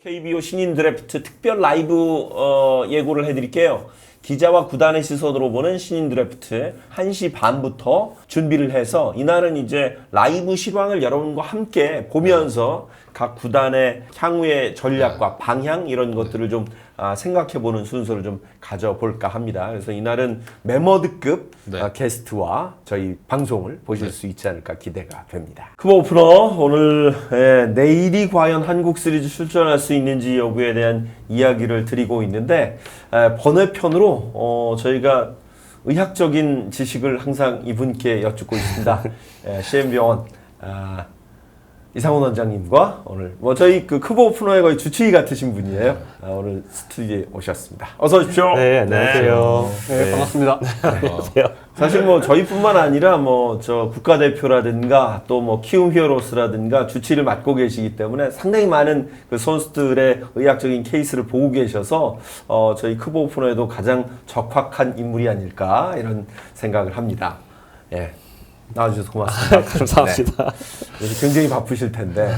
KBO 신인 드래프트 특별 라이브 예고를 해드릴게요. 기자와 구단의 시선으로 보는 신인 드래프트 1시 반부터 준비를 해서 이날은 이제 라이브 실황을 여러분과 함께 보면서 각 구단의 향후의 전략과 방향 이런 것들을 좀 생각해보는 순서를 좀 가져볼까 합니다. 그래서 이날은 매머드급 게스트와 저희 방송을 보실 수 있지 않을까 기대가 됩니다. 크보 오프너 오늘 내일이 과연 한국 시리즈 출전할 수 있는지 여부에 대한 이야기를 드리고 있는데 번외편으로 저희가 의학적인 지식을 항상 이분께 여쭙고 있습니다. CM병원 이상훈 원장님과 오늘 저희 크보 오프너의 거의 주치의 같으신 분이에요. 오늘 스튜디오에 오셨습니다. 어서 오십시오. 네, 안녕하세요. 네, 반갑습니다. 안녕하세요. 사실 저희뿐만 아니라 저 국가대표라든가 또 키움 히어로스라든가 주치의를 맡고 계시기 때문에 상당히 많은 그 선수들의 의학적인 케이스를 보고 계셔서 저희 크보 오프너에도 가장 적합한 인물이 아닐까 이런 생각을 합니다. 예. 나와주셔서 고맙습니다. 감사합니다. 네. 굉장히 바쁘실 텐데.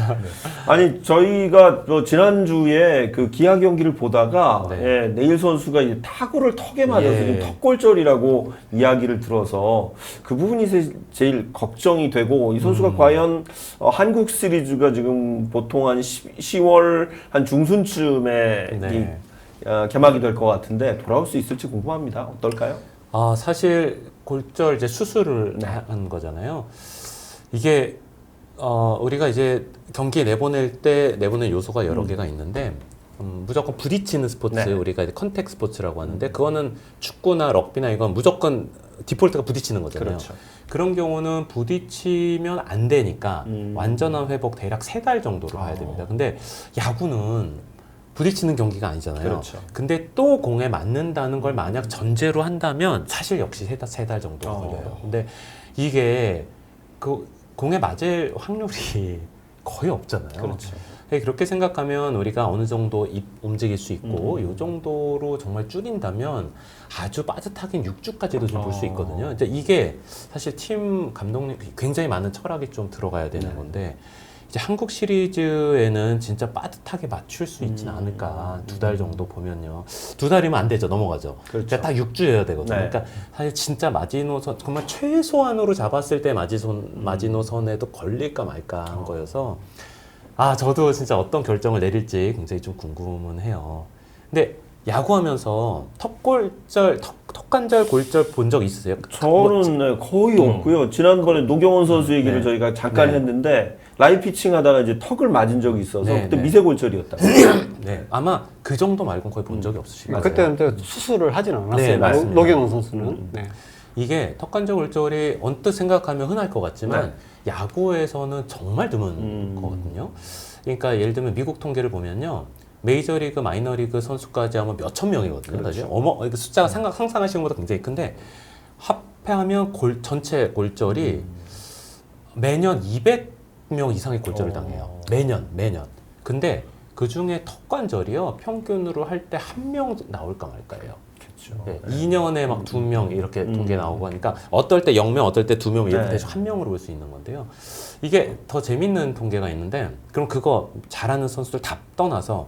아니, 저희가 지난주에 그 기아 경기를 보다가 내일 선수가 이제 타구를 턱에 맞아서 지금 턱골절이라고 이야기를 들어서 그 부분이 제일 걱정이 되고 이 선수가 과연 한국 시리즈가 지금 보통 한 10월 한 중순쯤에 개막이 될 것 같은데 돌아올 수 있을지 궁금합니다. 어떨까요? 사실 골절 이제 수술을 한 거잖아요. 이게 우리가 이제 경기에 내보낼 요소가 여러 개가 있는데 무조건 부딪히는 스포츠 우리가 이제 컨택 스포츠라고 하는데 그거는 축구나 럭비나 이건 무조건 디폴트가 부딪히는 거잖아요. 그렇죠. 그런 경우는 부딪히면 안 되니까 완전한 회복 대략 3달 정도로 가야 됩니다. 근데 야구는 부딪히는 경기가 아니잖아요. 그렇죠. 근데 또 공에 맞는다는 걸 만약 전제로 한다면 사실 역시 3달 정도 걸려요. 근데 이게 그 공에 맞을 확률이 거의 없잖아요. 그렇죠. 그렇게 생각하면 우리가 어느 정도 움직일 수 있고 이 정도로 정말 줄인다면 아주 빠듯하긴 6주까지도 좀 볼 수 있거든요. 이제 이게 사실 팀 감독님 굉장히 많은 철학이 좀 들어가야 되는 건데 이제 한국 시리즈에는 진짜 빠듯하게 맞출 수 있지는 않을까. 2달 정도 보면요. 2달이면 안 되죠. 넘어가죠. 그렇죠. 그러니까 딱 6주여야 되거든요. 그러니까 사실 진짜 마지노선, 정말 최소한으로 잡았을 때 마지노선에도 걸릴까 말까 한 거여서 저도 진짜 어떤 결정을 내릴지 굉장히 좀 궁금은 해요. 근데 야구하면서 턱관절 골절 본 적 있으세요? 저는 거의 없고요. 지난번에 노경원 선수 얘기를 저희가 잠깐 했는데 라이브 피칭 하다가 이제 턱을 맞은 적이 있어서 그때 미세골절이었다. 네, 아마 그 정도 말고는 거의 본 적이 없으실 거예요. 그때는 수술을 하진 않았어요. 네, 맞습니다. 노경원 선수는. 이게 턱관절 골절이 언뜻 생각하면 흔할 것 같지만 야구에서는 정말 드문 거거든요. 그러니까 예를 들면 미국 통계를 보면요. 메이저리그, 마이너리그 선수까지 하면 몇천 명이거든요. 사실 그 숫자가 상상하시는 것보다 굉장히 큰데 합해하면 전체 골절이 매년 200명 이상의 골절을 당해요. 매년. 근데 그 중에 턱관절이요. 평균으로 할 때 1명 나올까 말까예요. 네, 2년에 막 2명 이렇게 통계 나오고 하니까 어떨 때 0명, 어떨 때 2명 이렇게 대충 1명으로 볼 수 있는 건데요. 이게 더 재밌는 통계가 있는데 그럼 그거 잘하는 선수들 다 떠나서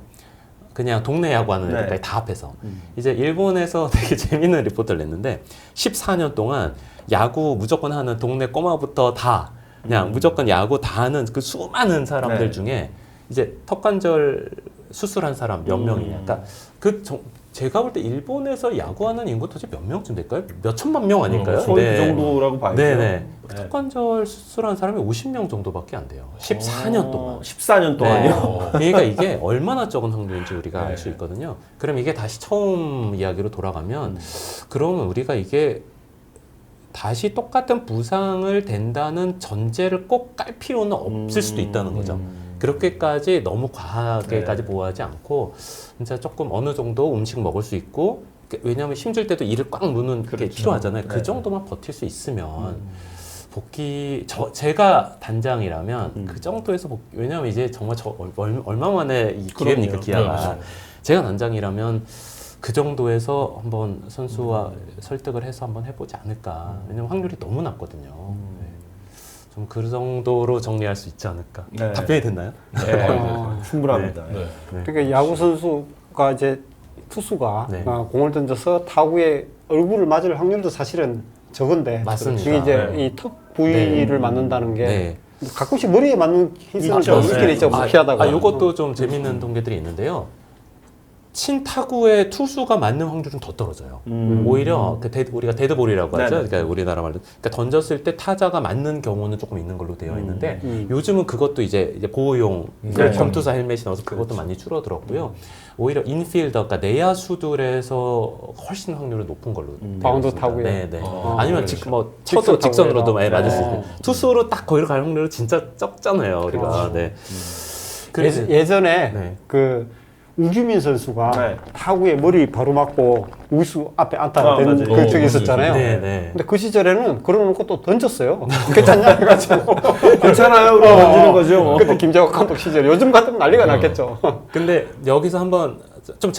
그냥 동네 야구하는 애들까지 다 합해서 이제 일본에서 되게 재밌는 리포트를 냈는데 14년 동안 야구 무조건 하는 동네 꼬마부터 다 그냥 무조건 야구 다 하는 그 수많은 사람들 중에 이제 턱관절 수술한 사람 몇 명이냐. 그러니까 제가 볼 때 일본에서 야구하는 인구 도대체 몇 명쯤 될까요? 몇 천만 명 아닐까요? 거의 그 정도라고 봐야죠. 네네. 턱관절 수술한 사람이 50명 정도밖에 안 돼요. 14년 동안. 14년 동안요? 그러니까 이게 얼마나 적은 확률인지 우리가 알 수 있거든요. 그럼 이게 다시 처음 이야기로 돌아가면 그러면 우리가 이게 다시 똑같은 부상을 된다는 전제를 꼭 깔 필요는 없을 수도 있다는 거죠. 그렇게까지 너무 과하게까지 보호하지 않고 진짜 조금 어느 정도 음식 먹을 수 있고 왜냐하면 힘줄 때도 이를 꽉 누는 게 필요하잖아요. 그 정도만 버틸 수 있으면 제가 단장이라면 그 정도에서 왜냐하면 이제 정말 얼마 만에 이 기회입니까 기아가. 제가 단장이라면 그 정도에서 한번 선수와 설득을 해서 한번 해보지 않을까. 왜냐면 확률이 너무 낮거든요. 좀 그 정도로 정리할 수 있지 않을까. 네. 답변이 됐나요? 충분합니다. 네. 그러니까 야구 선수가 이제 투수가 네. 공을 던져서 타구의 얼굴을 맞을 확률도 사실은 적은데 맞습니다. 이게 이제 네. 이 턱 부위를 맞는다는 게 네. 가끔씩 머리에 맞는 케이스는 있죠. 좀 있긴 네. 있죠. 피하다가. 요것도 좀 재밌는 통계들이 있는데요. 친타구의 투수가 맞는 확률은 더 떨어져요. 오히려 우리가 데드볼이라고 하죠. 네네. 그러니까 우리나라 말로. 그러니까 던졌을 때 타자가 맞는 경우는 조금 있는 걸로 되어 있는데 요즘은 그것도 이제 보호용 그렇죠. 검투사 헬멧이 나와서 그것도 많이 줄어들었고요. 오히려 인필더, 그러니까 내야수들에서 훨씬 확률이 높은 걸로 되어 바운드 있습니다. 타구에? 네네. 아, 아니면 그렇죠. 뭐 쳐도 직선으로도 많이 맞을 수 네. 있고 투수로 딱 거기로 갈 확률은 진짜 적잖아요. 우리가. 그렇죠. 네. 그래서 예전에 네. 그 우규민 선수가 네. 타구에 머리 바로 맞고 우수 앞에 안타가 된 맞아요. 그 적이 있었잖아요. 네, 네. 근데 그 시절에는 그러놓고 또 던졌어요. 괜찮냐 해가지고. 괜찮아요. 그럼 던지는 거죠. 뭐. 그때 김재호 감독 시절 요즘 같으면 난리가 났겠죠. 근데 여기서 한번 좀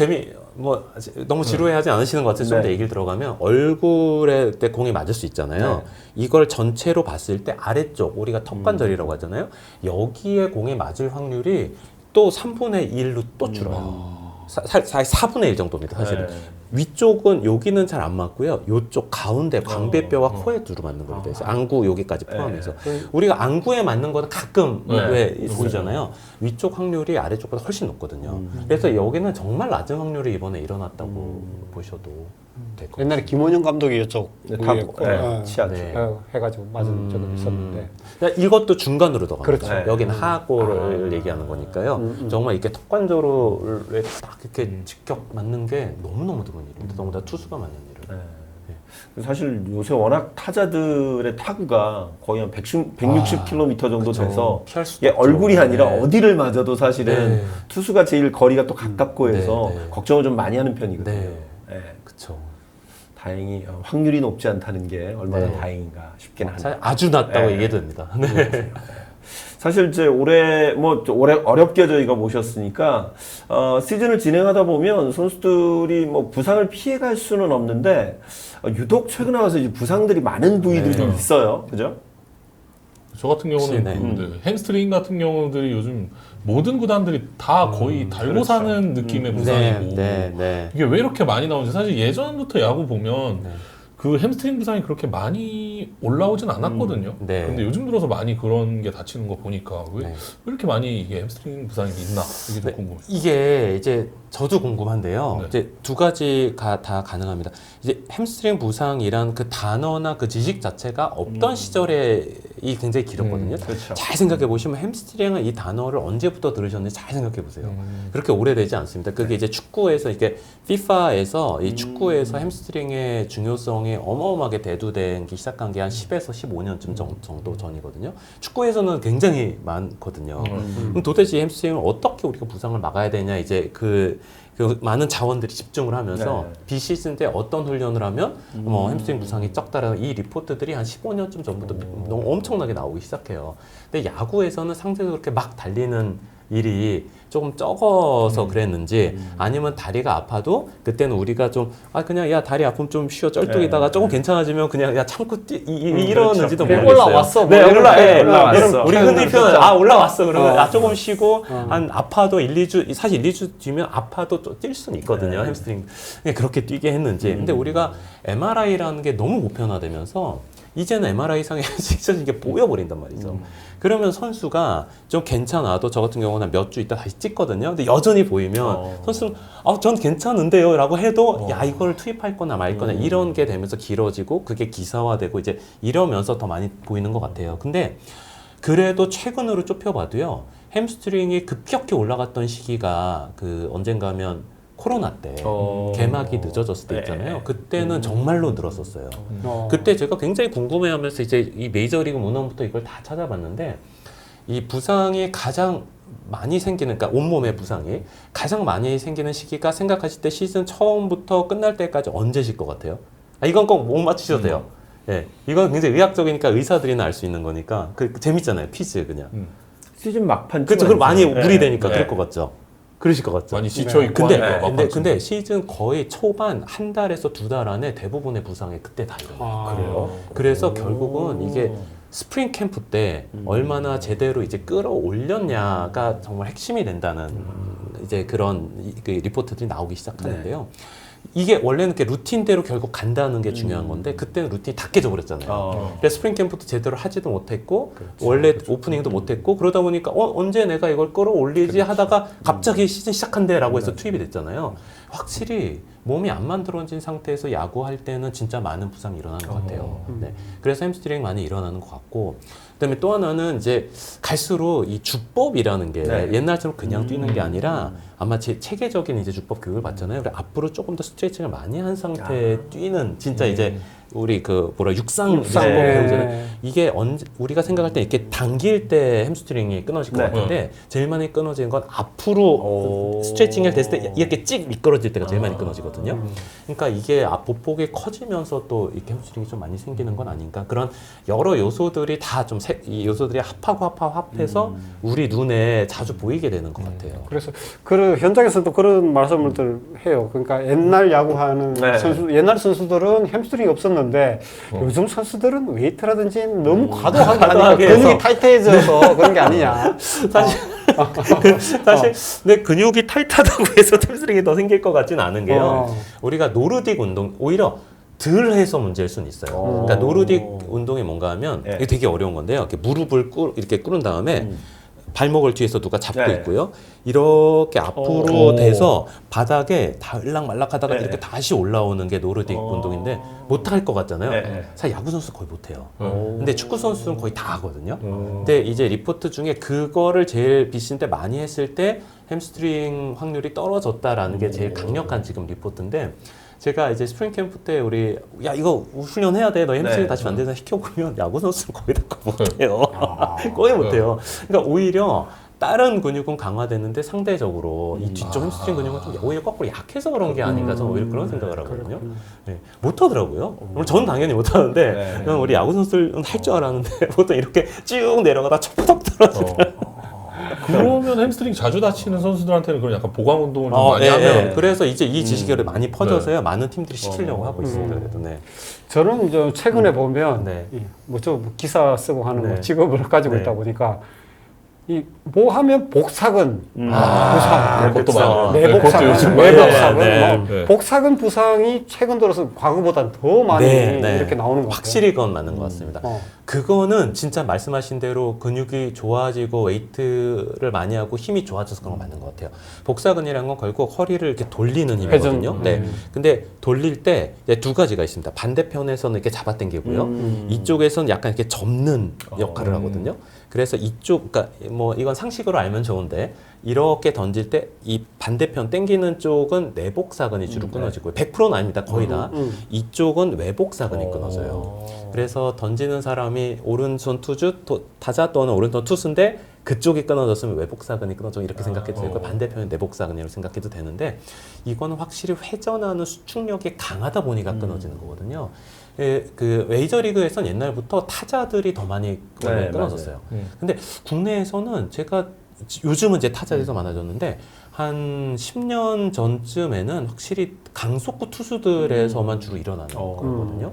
너무 지루해하지 않으시는 것 같아서 좀 더 네. 얘기를 들어가면 얼굴에 때 공이 맞을 수 있잖아요. 이걸 전체로 봤을 때 아래쪽 우리가 턱관절이라고 하잖아요. 여기에 공이 맞을 확률이 또 3분의 1로 또 줄어요. 4분의 1 정도입니다, 사실은. 네. 위쪽은 여기는 잘 안 맞고요. 요쪽 가운데 광배뼈와 코에 두루 맞는 걸로 돼 있어요. 안구 여기까지 포함해서. 우리가 안구에 맞는 거는 가끔 왜 보이잖아요. 위쪽 확률이 아래쪽보다 훨씬 높거든요. 그래서 여기는 정말 낮은 확률이 이번에 일어났다고 보셔도 될 것 같아요. 옛날에 김원영 감독이 이쪽 타구, 네, 치아 쪽. 네. 해가지고 맞은 적은 있었는데. 그러니까 이것도 중간으로 더 가는 그렇죠. 거죠. 여기는 하고를 얘기하는 거니까요. 정말 이렇게 턱관절에 딱 이렇게 직격 맞는 게 너무너무 드문 일입니다. 너무나 투수가 맞는 일은. 사실 요새 워낙 타자들의 타구가 거의 한 160km 정도 돼서 피할 수도 이게 없죠. 얼굴이 아니라 네. 어디를 맞아도 사실은 네. 투수가 제일 거리가 또 가깝고 해서 네, 네. 걱정을 좀 많이 하는 편이거든요. 네. 네. 그쵸. 다행히 확률이 높지 않다는 게 얼마나 네. 다행인가 싶긴 사실 합니다. 아주 낮다고 네. 얘기해도 됩니다. 네. 사실 이제 올해 어렵게 저희가 모셨으니까 시즌을 진행하다 보면 선수들이 뭐 부상을 피해갈 수는 없는데 유독 최근에 와서 이제 부상들이 많은 부위들이 좀 있어요, 그죠? 저 같은 경우는 네. 햄스트링 같은 경우들이 요즘 모든 구단들이 다 거의 달고 그렇죠. 사는 느낌의 부상이고 네. 이게 왜 이렇게 많이 나오는지 사실 예전부터 야구 보면 네. 그 햄스트링 부상이 그렇게 많이 올라오진 않았거든요. 네. 근데 요즘 들어서 많이 그런 게 다치는 거 보니까 왜 네. 이렇게 많이 이게 햄스트링 부상이 있나 이게 좀 궁금해요. 이게 이제 저도 궁금한데요. 네. 이제 두 가지가 다 가능합니다. 이제 햄스트링 부상이란 그 단어나 그 지식 자체가 없던 시절에 이 굉장히 길었거든요. 그렇죠. 잘 생각해 보시면 햄스트링은 이 단어를 언제부터 들으셨는지 잘 생각해 보세요. 그렇게 오래되지 않습니다. 그게 이제 축구에서 이게 FIFA에서 이 축구에서 햄스트링의 중요성이 어마어마하게 대두된 게 시작한 게 한 10에서 15년쯤 정도 전이거든요. 축구에서는 굉장히 많거든요. 그럼 도대체 이 햄스트링을 어떻게 우리가 부상을 막아야 되냐 이제 그 많은 자원들이 집중을 하면서 네. 비시즌 때 어떤 훈련을 하면 햄스트링 부상이 적다라는 이 리포트들이 한 15년쯤 전부터 너무 엄청나게 나오기 시작해요. 근데 야구에서는 상대적으로 그렇게 막 달리는 일이 조금 적어서 그랬는지 아니면 다리가 아파도 그때는 우리가 좀 그냥 야 다리 아프면 좀 쉬어 쩔뚝이다가 조금 괜찮아지면 그냥 야 참고 이러는지도 그렇죠. 모르겠어요. 올라왔어. 네, 뭐 이렇게 올라왔어. 우리 흔히 표현 올라왔어. 그러면 어. 조금 쉬고 한 아파도 1, 2주 사실 1, 2주 뒤면 아파도 또 뛸 수는 있거든요. 햄스트링 그렇게 뛰게 했는지. 근데 우리가 MRI라는 게 너무 보편화되면서 이제는 MRI상에 진짜 이게 보여버린단 말이죠. 그러면 선수가 좀 괜찮아도 저 같은 경우는 몇 주 있다 다시 찍거든요. 근데 여전히 보이면 선수는 전 괜찮은데요 라고 해도 야 이걸 투입할 거나 말 거나 이런 게 되면서 길어지고 그게 기사화되고 이제 이러면서 더 많이 보이는 것 같아요. 근데 그래도 최근으로 좁혀봐도요. 햄스트링이 급격히 올라갔던 시기가 그 언젠가 하면 코로나 때 개막이 늦어졌을 때 있잖아요. 그때는 정말로 늘었었어요. 그때 제가 굉장히 궁금해하면서 이제 이 메이저리그 문헌부터 이걸 다 찾아봤는데 이 부상이 가장 많이 생기는, 그러니까 온몸의 부상이 가장 많이 생기는 시기가 생각하실 때 시즌 처음부터 끝날 때까지 언제실 것 같아요? 이건 꼭 못 맞추셔도 돼요. 예, 이건 굉장히 의학적이니까 의사들이나 알 수 있는 거니까 재밌잖아요. 퀴즈 그냥. 시즌 막판 그렇죠. 그럼 많이 네. 무리되니까 네. 그럴 것 같죠. 그러실 것 같죠. 많이 지쳐 있고 근데, 하니까 막판쯤. 근데 시즌 거의 초반 한 달에서 두 달 안에 대부분의 부상이 그때 다 일어나요. 그래요? 그래서 결국은 이게 스프링 캠프 때 얼마나 제대로 이제 끌어올렸냐가 정말 핵심이 된다는 이제 그런 그 리포트들이 나오기 시작하는데요. 이게 원래는 이렇게 루틴대로 결국 간다는 게 중요한 건데 그때는 루틴이 다 깨져 버렸잖아요. 그래서 스프링 캠프도 제대로 하지도 못했고 원래 오프닝도 못했고 그러다 보니까 언제 내가 이걸 끌어올리지 하다가 갑자기 시즌 시작한대라고 해서 투입이 됐잖아요. 확실히 몸이 안 만들어진 상태에서 야구할 때는 진짜 많은 부상이 일어나는 것 같아요. 네. 그래서 햄스트링 많이 일어나는 것 같고 그다음에 또 하나는 이제 갈수록 이 주법이라는 게 옛날처럼 그냥 뛰는 게 아니라 아마 제 체계적인 이제 주법 교육을 받잖아요. 그래 앞으로 조금 더 스트레칭을 많이 한 상태에 뛰는 진짜 이제 우리 그 육상 배우잖아요. 이게 우리가 생각할 때 이렇게 당길 때 햄스트링이 끊어질 것 같은데 제일 많이 끊어지는 건 앞으로 스트레칭을 됐을 때 이렇게 찍 미끄러질 때가 제일 많이 끊어지거든요. 그러니까 이게 보폭이 커지면서 또 이렇게 햄스트링이 좀 많이 생기는 건 아닌가. 그런 여러 요소들이 다 좀 이 요소들이 합해서 우리 눈에 자주 보이게 되는 것 같아요. 그래서 그 현장에서도 그런 말씀을 해요. 그러니까 옛날 야구하는 선수, 옛날 선수들은 햄스트링이 없었는데 요즘 선수들은 웨이트라든지 너무 과도하게 하니까 근육이 타이트해져서 그런 게 아니냐. 사실 내 근육이 타이트하다고 해서 햄스트링이 더 생길 것 같지는 않은 게요. 우리가 노르딕 운동 오히려 덜 해서 문제일 수는 있어요. 그러니까 노르딕 운동이 뭔가 하면 이게 되게 어려운 건데요. 이렇게 무릎을 이렇게 꿇은 다음에 발목을 뒤에서 누가 잡고 있고요. 이렇게 앞으로 돼서 바닥에 다 을락말락하다가 이렇게 다시 올라오는 게 노르딕 운동인데 못할 것 같잖아요. 사실 야구 선수 거의 못해요. 근데 축구 선수는 거의 다 하거든요. 근데 이제 리포트 중에 그거를 제일 비슷한 때 많이 했을 때 햄스트링 확률이 떨어졌다라는 게 제일 강력한 지금 리포트인데 제가 이제 스프링 캠프 때 우리 야 이거 훈련해야 돼 너 햄스트링 다시 만들자 시켜보면 야구 선수는 거의 다 못해요. 거의 못해요. 그러니까 오히려 다른 근육은 강화되는데 상대적으로 이 뒤쪽 햄스트링 근육은 좀 오히려 거꾸로 약해서 그런 게 아닌가 저는 오히려 그런 생각을 하거든요. 네. 못하더라고요. 물론 전 당연히 못하는데 그냥 우리 야구 선수들은 할 줄 알았는데 보통 이렇게 쭉 내려가다 척척 떨어지더라고요. 그러면 햄스트링 자주 다치는 선수들한테는 그런 약간 보강 운동을 좀 많이 하면 그래서 이제 이 지식이 많이 퍼져서요. 많은 팀들이 시키려고 하고 있습니다. 그래도 네. 저는 이제 최근에 보면 네. 뭐 기사 쓰고 하는 뭐 네. 직업을 가지고 있다 보니까 뭐 하면 복사근 부상, 그것도 많아요. 내복사근, 그것도 요즘 외복사근, 많아요. 뭐 복사근 부상이 최근 들어서 과거보다 더 많이 이렇게 나오는 것 같아요. 확실히 그건 맞는 것 같습니다. 그거는 진짜 말씀하신 대로 근육이 좋아지고 웨이트를 많이 하고 힘이 좋아져서 그런 거 맞는 것 같아요. 복사근이라는 건 결국 허리를 이렇게 돌리는 힘이거든요. 네. 근데 돌릴 때 두 가지가 있습니다. 반대편에서는 이렇게 잡아당기고요. 이쪽에서는 약간 이렇게 접는 역할을 하거든요. 그래서 이쪽, 그러니까 뭐 이건 상식으로 알면 좋은데 이렇게 던질 때 이 반대편 당기는 쪽은 내복사근이 주로 끊어지고요. 100%는 아닙니다. 거의 다. 이쪽은 외복사근이 끊어져요. 그래서 던지는 사람이 오른손 투수, 타자 또는 오른손 투수인데 그쪽이 끊어졌으면 외복사근이 끊어져 이렇게 생각해도 되고 반대편은 내복사근이라고 생각해도 되는데 이거는 확실히 회전하는 수축력이 강하다 보니까 끊어지는 거거든요. 그 메이저리그에서는 옛날부터 타자들이 더 많이 끊어졌어요. 근데 국내에서는 제가 요즘은 이제 타자들이 더 많아졌는데 한 10년 전쯤에는 확실히 강속구 투수들에서만 주로 일어나는 거거든요.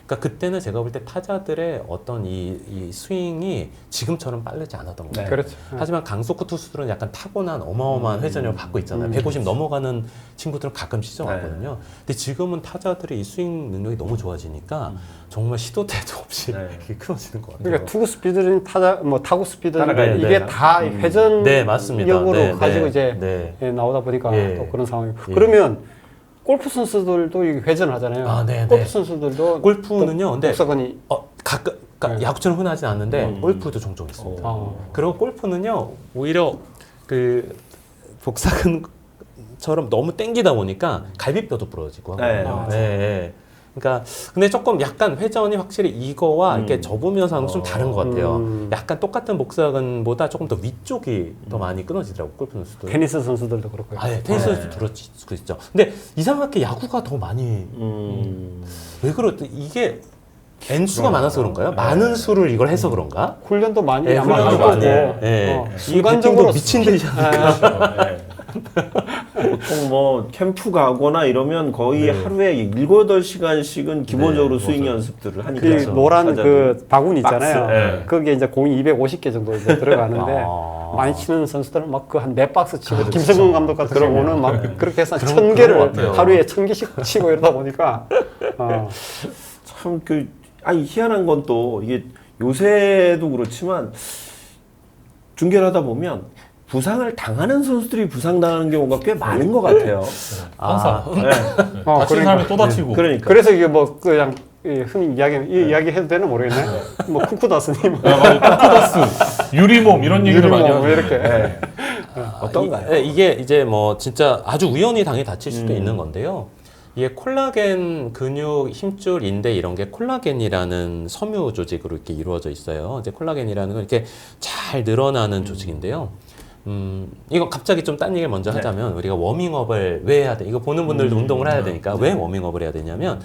그러니까 그때는 제가 볼 때 타자들의 어떤 이 스윙이 지금처럼 빠르지 않았던 거예요. 그렇죠. 하지만 강속구 투수들은 약간 타고난 어마어마한 회전력을 받고 있잖아요. 150 넘어가는 친구들은 가끔 시정하거든요. 근데 지금은 타자들의 이 스윙 능력이 너무 좋아지니까 정말 시도 때도 없이 이렇게 끊어지는 것 같아요. 그러니까 투구 스피드는 타구 스피드는 따라가야 이게 돼요. 다 회전력으로 가지고 이제 나오다 보니까 또 그런 상황이고. 그러면 골프 선수들도 회전을 하잖아요. 골프 선수들도 골프는요. 근데 복사근이 가끔 그러니까 야구처럼 흔하지 않는데 골프도 종종 있습니다. 그리고 골프는요. 오히려 그 복사근처럼 너무 땡기다 보니까 갈비뼈도 부러지고 하거든요. 그러니까 근데 조금 약간 회전이 확실히 이거와 이렇게 접으면서 하는 건 좀 다른 것 같아요. 약간 똑같은 복사근보다 조금 더 위쪽이 더 많이 끊어지더라고 골프 선수들. 테니스 선수들도 그렇고요. 테니스 선수도 그렇지 수 있죠. 근데 이상하게 야구가 더 많이 왜 그럴지 이게 N수가 많아서 그런가요? 많은 수를 이걸 해서 그런가? 훈련도 많이 훈련도 하고 많이. 순간적으로 미친 듯이 하니까. 보통 뭐 캠프 가거나 이러면 거의 하루에 7, 8시간씩은 기본적으로 스윙 연습들을 하니까. 그 노란 타자들이. 그 바구니 있잖아요. 박스, 예. 거기에 이제 공이 250개 정도 이제 들어가는데 많이 치는 선수들은 막 그 한 4박스 치고 김성근 감독 같은 경우는 막 그렇게 해서 그런 1000개를 것 같아요. 하루에 1000개씩 치고 이러다 보니까 참 아니 희한한 건 또 이게 요새도 그렇지만 중계를 하다 보면 부상을 당하는 선수들이 부상당하는 경우가 꽤 많은 것 같아요. 항상 네. 다친 사람이 또 다치고. 그러니까. 그래서 이게 뭐 그냥 흔히 이야기 해도 되나 모르겠네. 뭐 쿠쿠다스님 쿠쿠다스, 유리몸 이런 얘기를 많이 하죠. 이렇게. 네. 어떤가요? 이게 이제 뭐 진짜 아주 우연히 당해 다칠 수도 있는 건데요. 이게 콜라겐 근육, 힘줄, 인대 이런 게 콜라겐이라는 섬유 조직으로 이렇게 이루어져 있어요. 이제 콜라겐이라는 건 이렇게 잘 늘어나는 조직인데요. 이거 갑자기 좀 딴 얘기를 먼저 하자면 우리가 워밍업을 왜 해야 돼? 이거 보는 분들도 운동을 해야 되니까 왜 워밍업을 해야 되냐면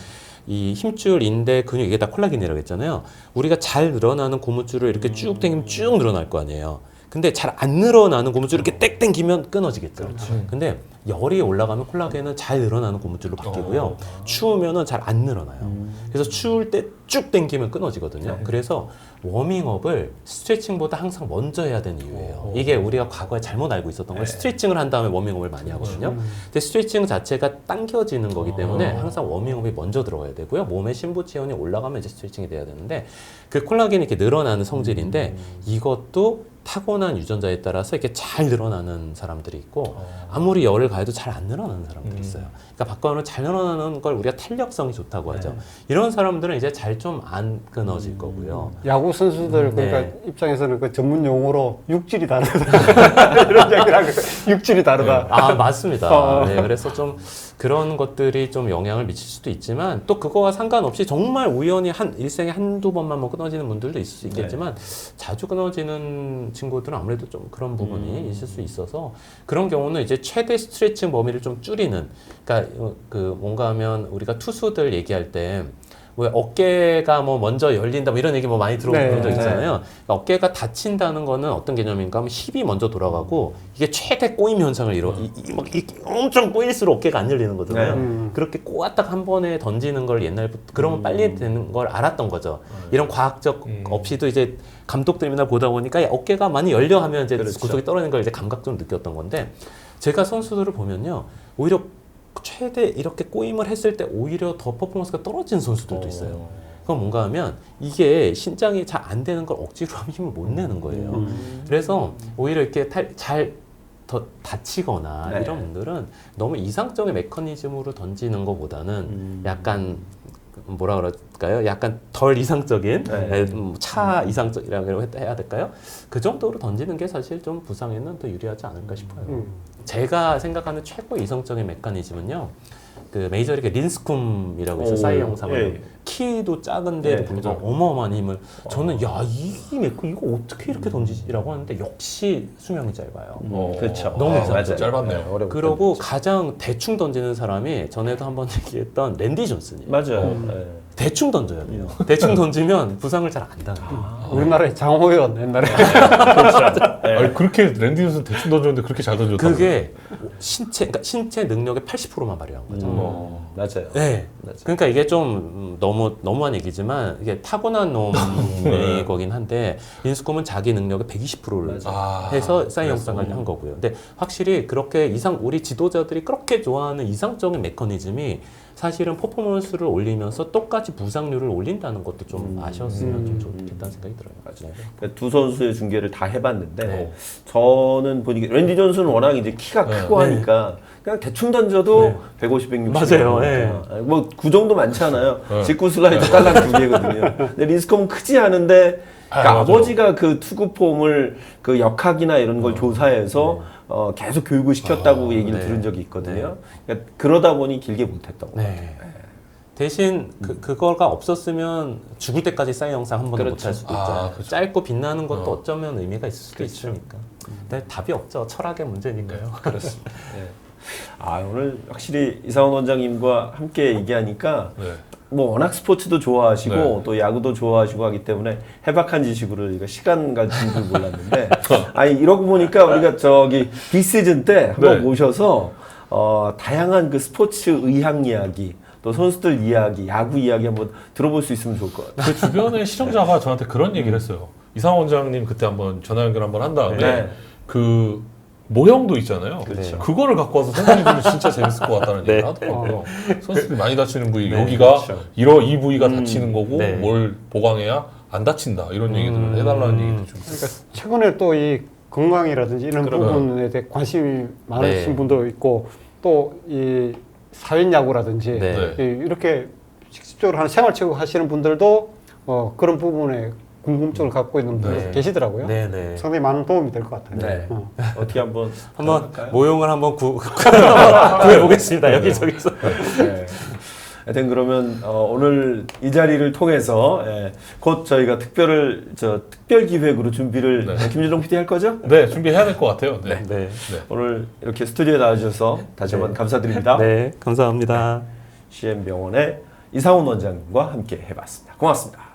이 힘줄, 인대, 근육 이게 다 콜라겐이라고 했잖아요. 우리가 잘 늘어나는 고무줄을 이렇게 쭉 당기면 쭉 늘어날 거 아니에요. 근데 잘 안 늘어나는 고무줄 이렇게 땡 당기면 끊어지겠죠. 근데 열이 올라가면 콜라겐은 잘 늘어나는 고무줄로 바뀌고요. 추우면은 잘 안 늘어나요. 그래서 추울 때 쭉 당기면 끊어지거든요. 그래서 워밍업을 스트레칭보다 항상 먼저 해야 되는 이유예요. 이게 우리가 과거에 잘못 알고 있었던 걸 스트레칭을 한 다음에 워밍업을 많이 하거든요. 근데 스트레칭 자체가 당겨지는 거기 때문에 항상 워밍업이 먼저 들어가야 되고요. 몸의 심부 체온이 올라가면 이제 스트레칭이 돼야 되는데 그 콜라겐이 이렇게 늘어나는 성질인데 이것도 타고난 유전자에 따라서 이렇게 잘 늘어나는 사람들이 있고 아무리 열을 가해도 잘 안 늘어나는 사람들이 있어요. 그러니까 바꿔놓으면 잘 늘어나는 걸 우리가 탄력성이 좋다고 하죠. 이런 사람들은 이제 잘 좀 안 끊어질 거고요. 야구 선수들 그러니까 네. 입장에서는 그 전문 용어로 육질이 다르다 이런 얘기를 하고 육질이 다르다. 아 맞습니다. 네, 그래서 좀 그런 것들이 좀 영향을 미칠 수도 있지만 또 그거와 상관없이 정말 우연히 일생에 한두 번만 뭐 끊어지는 분들도 있을 수 있겠지만 자주 끊어지는 친구들은 아무래도 좀 그런 부분이 있을 수 있어서 그런 경우는 이제 최대 스트레칭 범위를 좀 줄이는 그러니까 그 뭔가 하면 우리가 투수들 얘기할 때 왜 어깨가 뭐 먼저 열린다 뭐 이런 얘기 뭐 많이 들어본 적 있잖아요. 그러니까 어깨가 다친다는 거는 어떤 개념인가 하면 힙이 먼저 돌아가고 이게 최대 꼬임 현상을 막 엄청 꼬일수록 어깨가 안 열리는 거잖아요. 그렇게 꼬았다가 한 번에 던지는 걸 옛날부터 그러면 빨리 되는 걸 알았던 거죠. 이런 과학적 없이도 이제 감독들이 맨날 보다 보니까 어깨가 많이 열려 하면 이제 구속이 떨어지는 걸 이제 감각적으로 느꼈던 건데 제가 선수들을 보면요. 오히려 최대 이렇게 꼬임을 했을 때 오히려 더 퍼포먼스가 떨어지는 선수들도 있어요. 그건 뭔가 하면 이게 신장이 잘 안 되는 걸 억지로 하면 힘을 못 내는 거예요. 그래서 오히려 이렇게 잘 더 다치거나 이런 분들은 너무 이상적인 메커니즘으로 던지는 것보다는 약간 뭐라 그럴까요? 약간 덜 이상적인 차 이상적이라고 해야 될까요? 그 정도로 던지는 게 사실 좀 부상에는 더 유리하지 않을까 싶어요. 제가 생각하는 최고 이성적인 메커니즘은요. 그 메이저리그 린스쿰이라고 있어요. 사이 영상을 키도 작은데도 불구하고 어마어마한 힘을 저는 이 메커 이거 어떻게 이렇게 던지지라고 하는데 역시 수명이 짧아요. 그렇죠. 너무 맞아요. 짧았네요. 그러고 가장 대충 던지는 사람이 전에도 한번 얘기했던 랜디 존슨이에요. 맞아요. 대충 던져야 돼요. 대충 던지면 부상을 잘 안 당해요. 우리나라의 장호연 옛날에 아니, 그렇게 랜디 존슨 대충 던졌는데 그렇게 잘 던졌다고. 그게 그러니까 신체 능력의 80%만 발휘한 거죠. 맞아요. 네. 그러니까 이게 좀 너무한 얘기지만 이게 타고난 놈이 거긴 한데 린스쿰은 자기 능력의 120%를 해서 사이 영상을 한 거고요. 근데 확실히 그렇게 우리 지도자들이 그렇게 좋아하는 이상적인 메커니즘이 사실은 퍼포먼스를 올리면서 똑같이 부상률을 올린다는 것도 좀 아셨으면 좀 좋겠다는 생각이 들어요. 맞아요. 그러니까 두 선수의 중계를 다 해봤는데 저는 보니까 랜디 존슨은 워낙 이제 키가 크고 하니까 그냥 대충 던져도 150, 160. 맞아요. 뭐그 정도 많지 않아요. 직구 슬라이드 딸랑 두 개거든요. 근데 린스쿰은 크지 않은데 그러니까 아버지가 그 투구 폼을 그 역학이나 이런 걸 조사해서 계속 교육을 시켰다고 얘기를 들은 적이 있거든요. 그러니까 그러다 보니 길게 못했던 거예요. 대신 그거가 없었으면 죽을 때까지 사이 영상 한 번도 그렇죠. 못할 수도 있잖아요. 짧고 빛나는 것도 어쩌면 의미가 있을 수도 있으니까. 근데 답이 없죠. 철학의 문제니까요. 그렇습니다. 오늘 확실히 이상원 원장님과 함께 얘기하니까 뭐 워낙 스포츠도 좋아하시고 네. 또 야구도 좋아하시고 하기 때문에 해박한 지식으로 이거 시간 갈 줄 몰랐는데 아니 이러고 보니까 우리가 저기 비시즌 때 한번 네. 모셔서 다양한 그 스포츠 의학 이야기 또 선수들 이야기 야구 이야기 한번 들어볼 수 있으면 좋을 것 같아요. 제 주변의 시청자가 저한테 그런 얘기를 했어요. 이상원 원장님 그때 한번 전화 연결 한번 한 다음에 네. 그 모형도 있잖아요. 그렇죠. 그거를 갖고 와서 설명해주면 진짜 재밌을 것 같다는 네. 얘기를 하더라고요. 선수들이 많이 다치는 부위 네, 여기가 그렇죠. 이 부위가 다치는 거고 네. 뭘 보강해야 안 다친다 이런 얘기들을 해달라는 얘기도 좀 그러니까 최근에 또 이 건강이라든지 이런 그러면. 부분에 대해 관심이 많으신 네. 분도 있고 또 이 사회야구라든지 네. 이렇게 직접적으로 하는 생활체육 하시는 분들도 그런 부분에 궁금증을 갖고 있는 분들 네. 계시더라고요. 네, 네. 상당히 많은 도움이 될 것 같아요. 네. 어떻게 한번 한번 해볼까요? 모형을 한번 구해보겠습니다. 여기저기서. 네. 하여튼 그러면 오늘 이 자리를 통해서 곧 저희가 특별 기획으로 준비를 네. 김준동 PD 할 거죠? 네, 준비해야 될 것 같아요. 네. 네. 오늘 이렇게 스튜디오에 나와주셔서 다시 한번 감사드립니다. 네, 감사합니다. CM병원의 이상훈 원장님과 함께 해봤습니다. 고맙습니다.